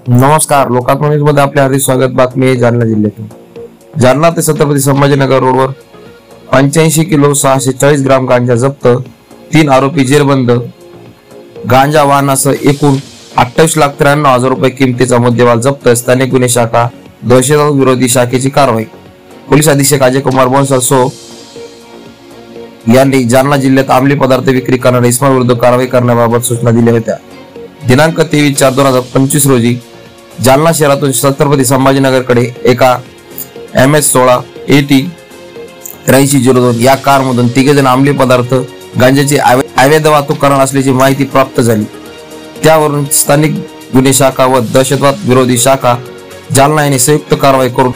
नमस्कार, लोकात्मा न्यूज मध्ये आपले हार्दिक स्वागत। बातमी आहे जालना जिल्ह्यातून। जालना ते छत्रपती संभाजीनगर रोडवर 85 किलो 640 ग्राम गांजा जप्त, 3 आरोपी जेरबंद। गांजा वाहनासह एकूण 28,93,000 रुपये किमतीचा मुद्देमाल जप्त। स्थानिक गुन्हे शाखा दहशतवाद विरोधी शाखेची कारवाई। पोलीस अधीक्षक अजय कुमार बोंसल सो यांनी जालना जिल्ह्यात अंमली पदार्थ विक्री करणाऱ्या इसमाविरुद्ध कारवाई करण्याबाबत सूचना दिल्या होत्या। दिनांक 23/4/2025 रोजी जालना शहरातून छत्रपती संभाजीनगरकडे एका MS-16 AT 8302 या कार मधून तिघे जण अंमली पदार्थ गांजाची अवैध वाहतूक करणार असल्याची माहिती प्राप्त झाली। त्यावरून स्थानिक गुन्हे शाखा व दहशतवाद विरोधी शाखा जालना यांनी संयुक्त कारवाई करून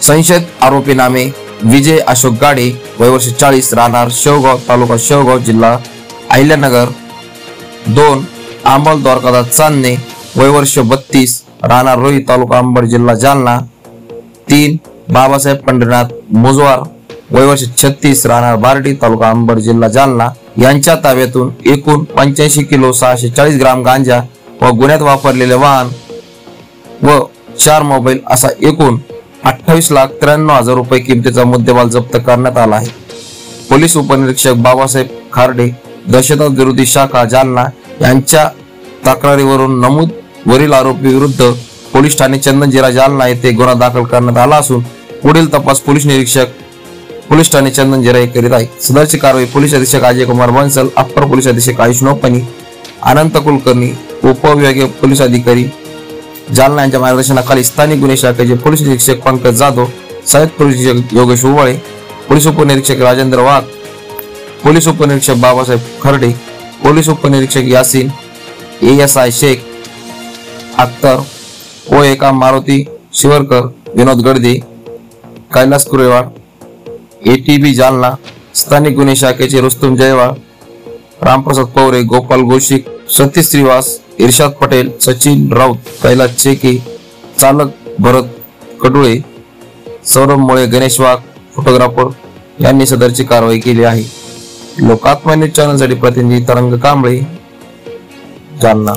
संशयित आरोपी नामे विजय अशोक गाडे, वय वर्ष 40, राहणार शेवगाव, तालुका शेवगाव, जिल्हा अहिल्यानगर। 2 अमोल द्वारकादास चांदणे, वय वर्ष 32, राहणार रोही, तालुका अंबड, जिल्हा जालना। 3 बाबासाहेब पंढरीनाथ मुजवार, वय वर्ष 36, राहणार बार्डी, तालुका अंबड, जिल्हा जालना यांच्या ताब्यातून एकूण 85 किलो 640 ग्राम गांजा व गुन्ह्यात वापरलेले वाहन व 4 मोबाईल असा एकूण 28,93,000 रुपये किमतीचा मुद्देमाल जप्त करण्यात आला आहे। पोलीस उपनिरीक्षक बाबासाहेब खार्डे, दहशतवाद विरोधी शाखा जालना यांच्या तक्रारीवरून नमूद वरील आरोपी विरुद्ध पोलीस ठाणे चंदनजिरा जालना येथे गुन्हा दाखल करण्यात आला असून पुढील तपास पोलीस निरीक्षक पोलीस ठाणे चंदनजिरा हे करीत आहे। सदरची कारवाई पोलीस अधीक्षक अजय कुमार बोंसल, अप्पर पोलीस अधीक्षक आयुष नौपनी, अनंत कुलकर्णी, उपविभागीय पोलीस अधिकारी जालना यांच्या मार्गदर्शनाखाली स्थानिक गुन्हे शाखेचे पोलीस निरीक्षक पंकज जाधव, सहाय्यक पोलीस निरीक्षक योगेश उवाळे, पोलीस उपनिरीक्षक राजेंद्र वाघ, पोलीस उपनिरीक्षक बाबासाहेब खर्डे, पोलीस उपनिरीक्षक यासीन, ASI शेख अख्तर, OA मारुती शिवरकर, विनोद गडदे, कैलास कुरेवाड, ATB जालना, स्थानिक गुन्हे शाखेचे रुस्तुम जयवाळ, रामप्रसाद पवरे, गोपाल गोशिक, सतीश श्रीवास, इर्शाद पटेल, सचिन राऊत, कैलास चेके, चालक भरत कडुळे, सौरभ मोळे, गणेश वाघ, फोटोग्राफर यांनी सदरची कारवाई केली आहे। लोकात्मा न्यूज चॅनलसाठी प्रतिनिधी तरंग कांबळे, जालना।